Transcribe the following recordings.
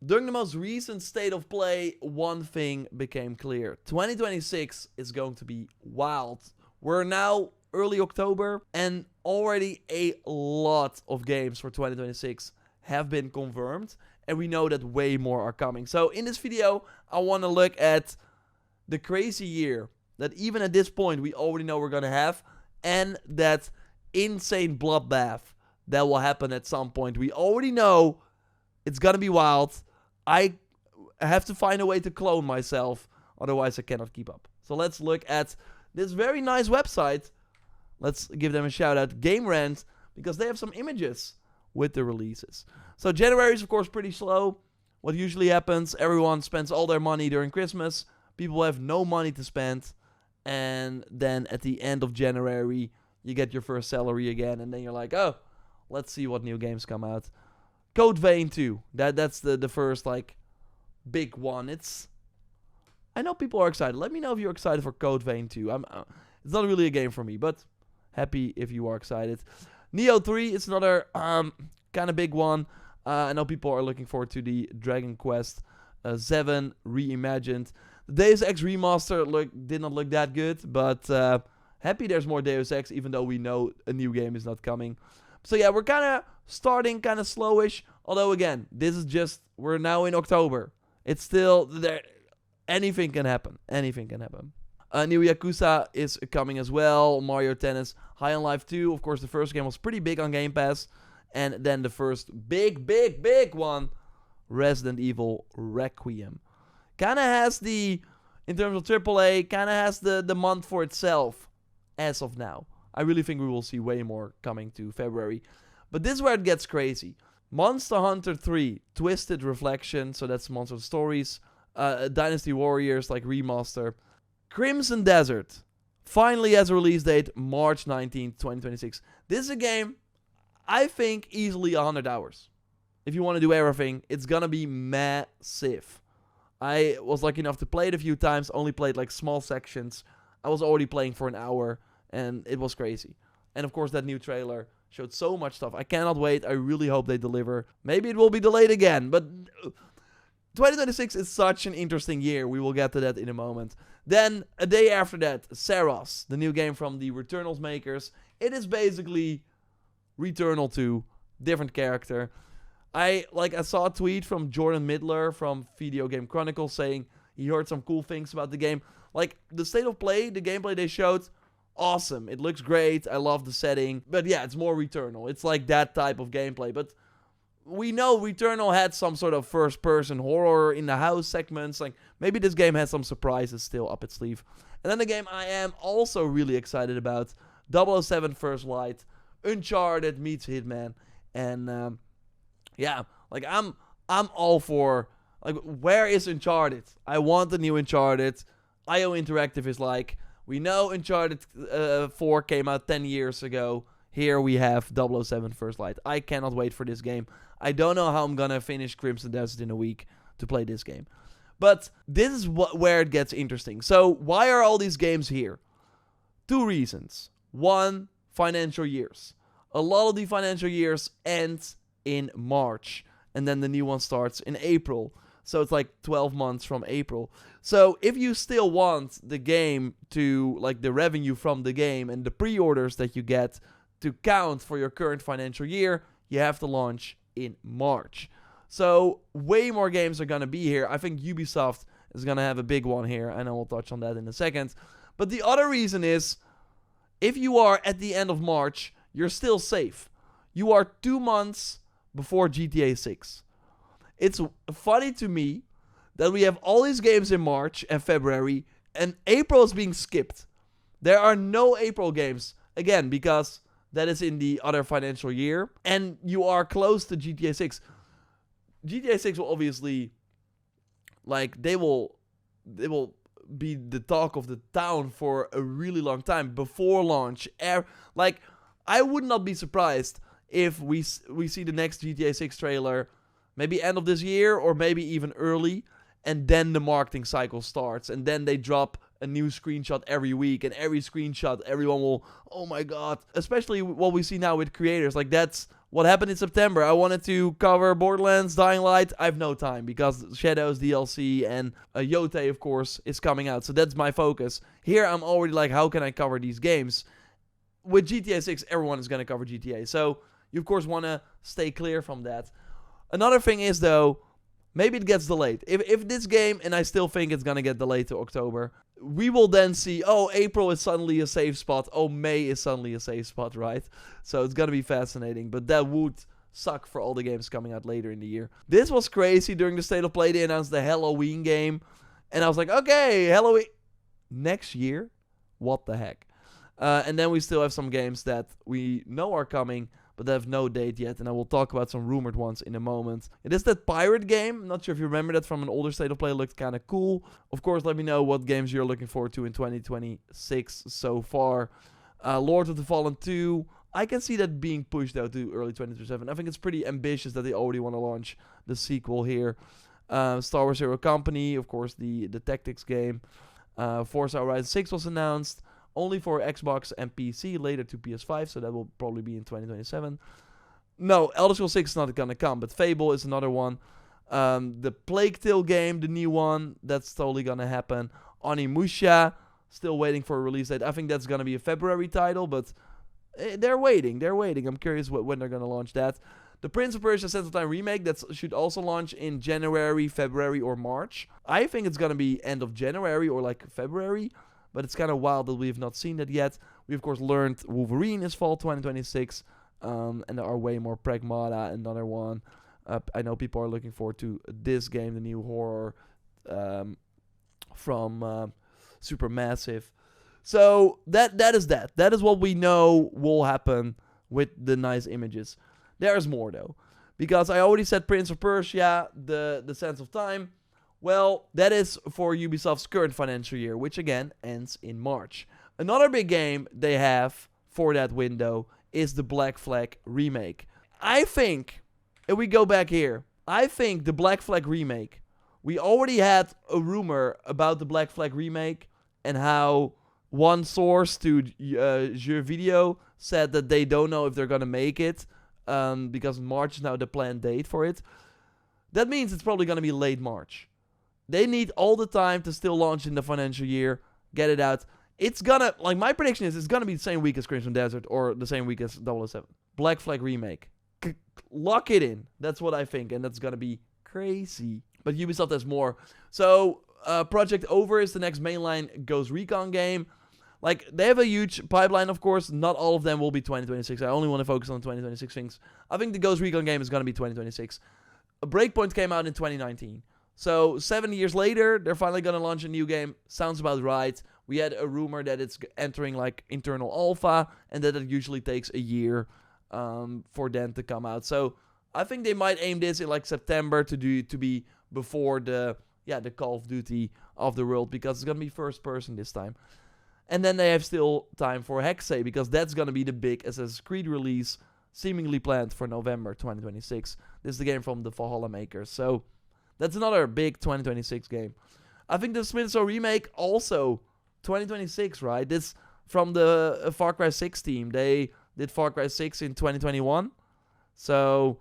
During the most recent state of play, one thing became clear. 2026 is going to be wild. We're now early October, and already a lot of games for 2026 have been confirmed, and we know that way more are coming. So in this video, I want to look at the crazy year that even at this point we already know we're going to have, and that insane bloodbath that will happen at some point. We already know it's going to be wild. I have to find a way to clone myself, otherwise I cannot keep up. So let's look at this very nice website. Let's give them a shout out, Game Rant, because they have some images with the releases. So January is of course pretty slow. What usually happens, everyone spends all their money during Christmas. People have no money to spend. And then at the end of January, you get your first salary again. And then you're like, oh, let's see what new games come out. Code Vein 2. That's the first like big one. I know people are excited. Let me know if you're excited for Code Vein 2. It's not really a game for me, but happy if you are excited. Neo 3 is another kind of big one. I know people are looking forward to the Dragon Quest 7 reimagined. The Deus Ex remaster did not look that good, but happy there's more Deus Ex, even though we know a new game is not coming. So yeah, we're kind of starting kind of slowish. Although again, we're now in October. It's still there. Anything can happen. Anything can happen. New Yakuza is coming as well. Mario Tennis, High on Life 2. Of course, the first game was pretty big on Game Pass. And then the first big one, Resident Evil Requiem. Kind of has in terms of AAA, kind of has the month for itself as of now. I really think we will see way more coming to February. But this is where it gets crazy. Monster Hunter 3, Twisted Reflection, so that's Monster Stories. Dynasty Warriors, like remaster. Crimson Desert finally has a release date, March 19th, 2026. This is a game, I think, easily 100 hours. If you want to do everything, it's gonna be massive. I was lucky enough to play it a few times, only played like small sections. I was already playing for an hour, and it was crazy. And of course, that new trailer showed so much stuff. I cannot wait. I really hope they deliver. Maybe it will be delayed again, but 2026 is such an interesting year. We will get to that in a moment. Then, a day after that, Saros, the new game from the Returnals makers. It is basically Returnal 2, different character. I saw a tweet from Jordan Midler from Video Game Chronicles saying he heard some cool things about the game. Like, the state of play, the gameplay they showed, awesome. It looks great. I love the setting. But yeah, it's more Returnal. It's like that type of gameplay. But we know Returnal had some sort of first-person horror in the house segments. Like, maybe this game has some surprises still up its sleeve. And then the game I am also really excited about, 007 First Light, Uncharted meets Hitman. And yeah, like I'm all for, like, where is Uncharted? I want the new Uncharted. IO Interactive is like, we know Uncharted 4 came out 10 years ago. Here we have 007 First Light. I cannot wait for this game. I don't know how I'm gonna finish Crimson Desert in a week to play this game. But this is where it gets interesting. So why are all these games here? Two reasons. One, financial years. A lot of the financial years end in March. And then the new one starts in April. So it's like 12 months from April. So if you still want the game to, like, the revenue from the game and the pre-orders that you get to count for your current financial year, you have to launch in March. So way more games are going to be here. I think Ubisoft is going to have a big one here, and I will touch on that in a second. But the other reason is, if you are at the end of March, you're still safe. You are 2 months before GTA 6. It's funny to me that we have all these games in March and February, and April is being skipped. There are no April games, again, because that is in the other financial year, and you are close to GTA 6. GTA 6 will obviously, like, they will be the talk of the town for a really long time before launch. Like, I would not be surprised if we see the next GTA 6 trailer maybe end of this year or maybe even early, and then the marketing cycle starts, and then they drop a new screenshot every week, and every screenshot everyone will, oh my god, especially what we see now with creators, like that's what happened in September. I wanted to cover Borderlands, Dying Light. I have no time because Shadows DLC and Yote, of course, is coming out. So that's my focus. Here, I'm already like, how can I cover these games? With GTA 6, everyone is going to cover GTA. So you, of course, want to stay clear from that. Another thing is, though, maybe it gets delayed. If this game, and I still think it's going to get delayed to October, we will then see, oh, April is suddenly a safe spot. Oh, May is suddenly a safe spot, right? So it's going to be fascinating. But that would suck for all the games coming out later in the year. This was crazy. During the State of Play, they announced the Halloween game. And I was like, okay, Halloween next year? What the heck? And then we still have some games that we know are coming, but they have no date yet, and I will talk about some rumored ones in a moment. It is that pirate game. I'm not sure if you remember that from an older State of Play. It looked kind of cool. Of course, let me know what games you're looking forward to in 2026 so far. Lord of the Fallen 2. I can see that being pushed out to early 2027. I think it's pretty ambitious that they already want to launch the sequel here. Star Wars Hero Company, of course, the tactics game. Forza Horizon 6 was announced. Only for Xbox and PC, later to PS5, so that will probably be in 2027. No, Elder Scrolls 6 is not going to come, but Fable is another one. The Plague Tale game, the new one, that's totally going to happen. Onimusha, still waiting for a release date. I think that's going to be a February title, but they're waiting. I'm curious when they're going to launch that. The Prince of Persia: Sands of Time remake, that should also launch in January, February, or March. I think it's going to be end of January or like February. But it's kind of wild that we have not seen that yet. We, of course, learned Wolverine is fall 2026. And there are way more. Pragmata, another one. I know people are looking forward to this game, the new horror from Supermassive. So that is that. That is what we know will happen with the nice images. There's more, though. Because I already said Prince of Persia, the Sands of Time. Well, that is for Ubisoft's current financial year, which again ends in March. Another big game they have for that window is the Black Flag remake. I think, if we go back here, I think the Black Flag remake, we already had a rumor about the Black Flag remake and how one source to Jeux Video said that they don't know if they're going to make it because March is now the planned date for it. That means it's probably going to be late March. They need all the time to still launch in the financial year, get it out. It's gonna, like, my prediction is it's gonna be the same week as Crimson Desert or the same week as 007. Black Flag remake. Lock it in. That's what I think, and that's gonna be crazy. But Ubisoft has more. So, Project Over is the next mainline Ghost Recon game. Like, they have a huge pipeline, of course. Not all of them will be 2026. I only want to focus on 2026 things. I think the Ghost Recon game is gonna be 2026. Breakpoint came out in 2019. So 7 years later, they're finally going to launch a new game. Sounds about right. We had a rumor that it's entering like internal alpha and that it usually takes a year for them to come out. So I think they might aim this in like September to be before the Call of Duty of the world, because it's going to be first person this time. And then they have still time for Hexay, because that's going to be the big Assassin's Creed release seemingly planned for November 2026. This is the game from the Valhalla makers. So that's another big 2026 game. I think the Splinter Cell remake also 2026, right? This from the Far Cry 6 team. They did Far Cry 6 in 2021. So,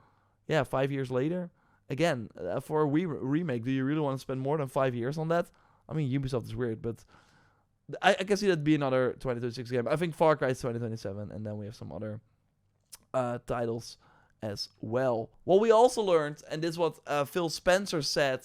yeah, 5 years later. Again, for a remake, do you really want to spend more than 5 years on that? I mean, Ubisoft is weird, but I can see that be another 2026 game. I think Far Cry is 2027, and then we have some other titles as well. What we also learned, and this is what Phil Spencer said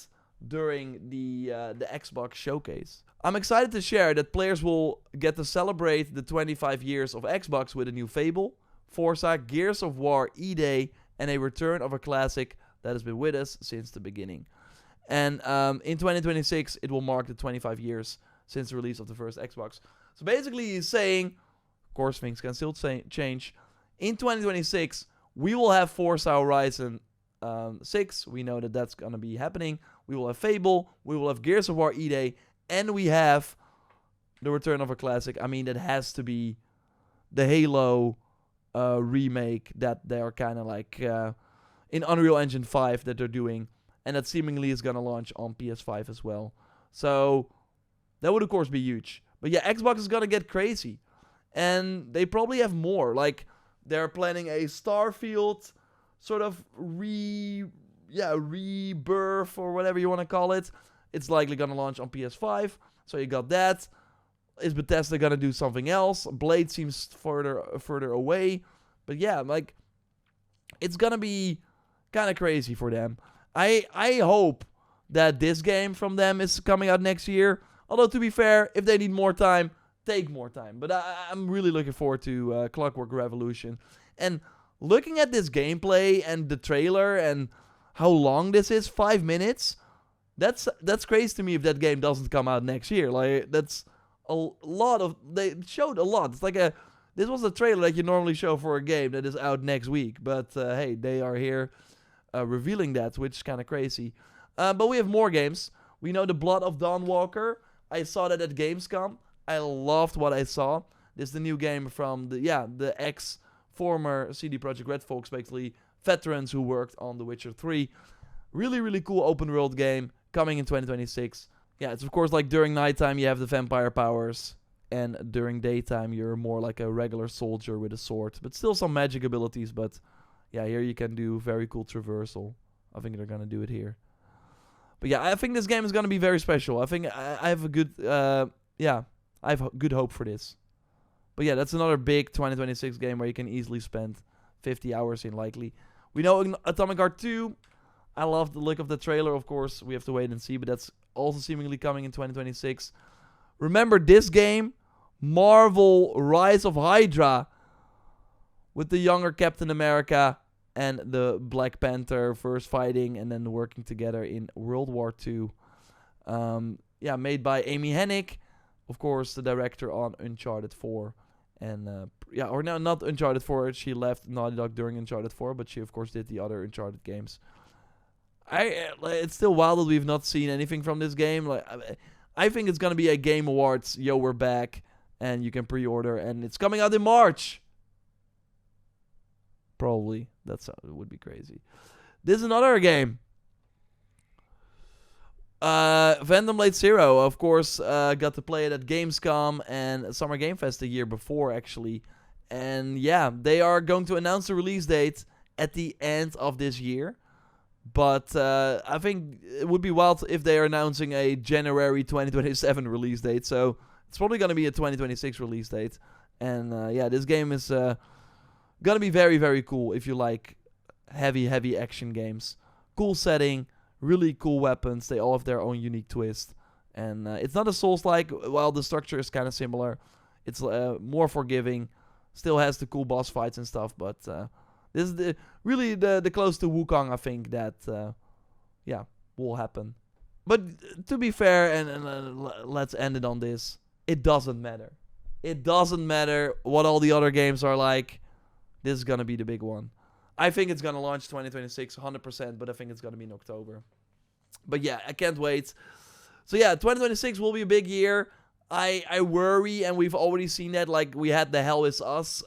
during the Xbox showcase. I'm excited to share that players will get to celebrate the 25 years of Xbox with a new Fable, Forza, Gears of War, E-Day, and a return of a classic that has been with us since the beginning. And in 2026, it will mark the 25 years since the release of the first Xbox. So basically he's saying, of course things can still change, in 2026, we will have Forza Horizon 6. We know that that's going to be happening. We will have Fable. We will have Gears of War E-Day. And we have the return of a classic. I mean, that has to be the Halo remake that they're kind of like in Unreal Engine 5 that they're doing. And that seemingly is going to launch on PS5 as well. So that would, of course, be huge. But yeah, Xbox is going to get crazy. And they probably have more. Like, they're planning a Starfield sort of rebirth or whatever you want to call it. It's likely gonna launch on PS5, so you got that. Is Bethesda gonna do something else? Blade seems further away, but yeah, like it's gonna be kind of crazy for them. I hope that this game from them is coming out next year. Although to be fair, if they need more time, take more time. But I'm really looking forward to Clockwork Revolution. And looking at this gameplay and the trailer and how long this is, 5 minutes. That's crazy to me if that game doesn't come out next year. Like, that's a lot of... They showed a lot. It's like this was a trailer that you normally show for a game that is out next week. But, hey, they are here revealing that, which is kind of crazy. But we have more games. We know The Blood of Dawnwalker. I saw that at Gamescom. I loved what I saw. This is the new game from the ex-former CD Projekt Red folks, basically veterans who worked on The Witcher 3. Really, really cool open world game. Coming in 2026. Yeah, it's of course like during nighttime you have the vampire powers. And during daytime you're more like a regular soldier with a sword. But still some magic abilities. But yeah, here you can do very cool traversal. I think they're going to do it here. But yeah, I think this game is going to be very special. I think I have a good... I have good hope for this. But yeah, that's another big 2026 game where you can easily spend 50 hours in likely. We know Atomic Heart 2... I love the look of the trailer, of course. We have to wait and see, but that's also seemingly coming in 2026. Remember this game, Marvel Rise of Hydra, with the younger Captain America and the Black Panther first fighting and then working together in World War II. Made by Amy Hennig, of course, the director on Uncharted 4. And, not Uncharted 4. She left Naughty Dog during Uncharted 4, but she, of course, did the other Uncharted games. It's still wild that we've not seen anything from this game. I think it's gonna be a Game Awards. Yo, we're back, and you can pre-order, and it's coming out in March. Probably it would be crazy. This is another game. Phantom Blade Zero, of course, got to play it at Gamescom and Summer Game Fest the year before, actually. And yeah, they are going to announce the release date at the end of this year. But I think it would be wild if they are announcing a January 2027 release date. So it's probably going to be a 2026 release date. And this game is going to be very, very cool if you like heavy action games. Cool setting, really cool weapons. They all have their own unique twist. And it's not a Souls-like, while the structure is kind of similar. It's more forgiving. Still has the cool boss fights and stuff, but... this is really the close to Wukong, I think, that, will happen. But to be fair, and let's end it on this, it doesn't matter. It doesn't matter what all the other games are like. This is going to be the big one. I think it's going to launch 2026, 100%, but I think it's going to be in October. But yeah, I can't wait. So yeah, 2026 will be a big year. I worry, and we've already seen that, like we had the Hell Is Us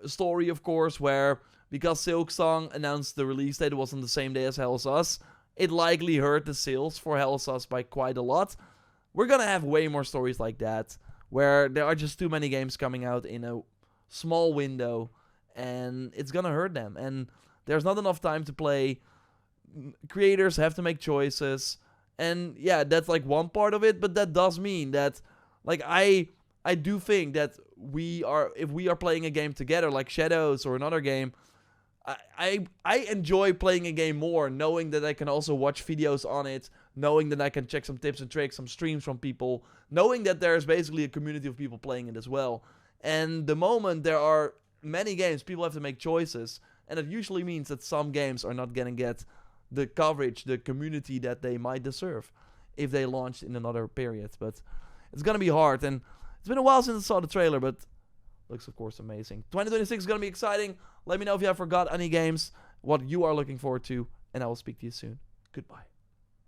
story, of course, where because Silksong announced the release date, it wasn't the same day as Hell Is Us, it likely hurt the sales for Hell Is Us by quite a lot. We're gonna have way more stories like that, where there are just too many games coming out in a small window, and it's gonna hurt them, and there's not enough time to play. Creators have to make choices, and yeah, that's like one part of it, but that does mean that, like, I do think that if we are playing a game together, like Shadows or another game, I enjoy playing a game more, knowing that I can also watch videos on it, knowing that I can check some tips and tricks, some streams from people, knowing that there's basically a community of people playing it as well. And the moment there are many games, people have to make choices, and it usually means that some games are not gonna get the coverage, the community that they might deserve if they launched in another period. But it's gonna be hard, and it's been a while since I saw the trailer, but looks, of course, amazing. 2026 is gonna be exciting. Let me know if you have forgot any games, what you are looking forward to, and I will speak to you soon. Goodbye.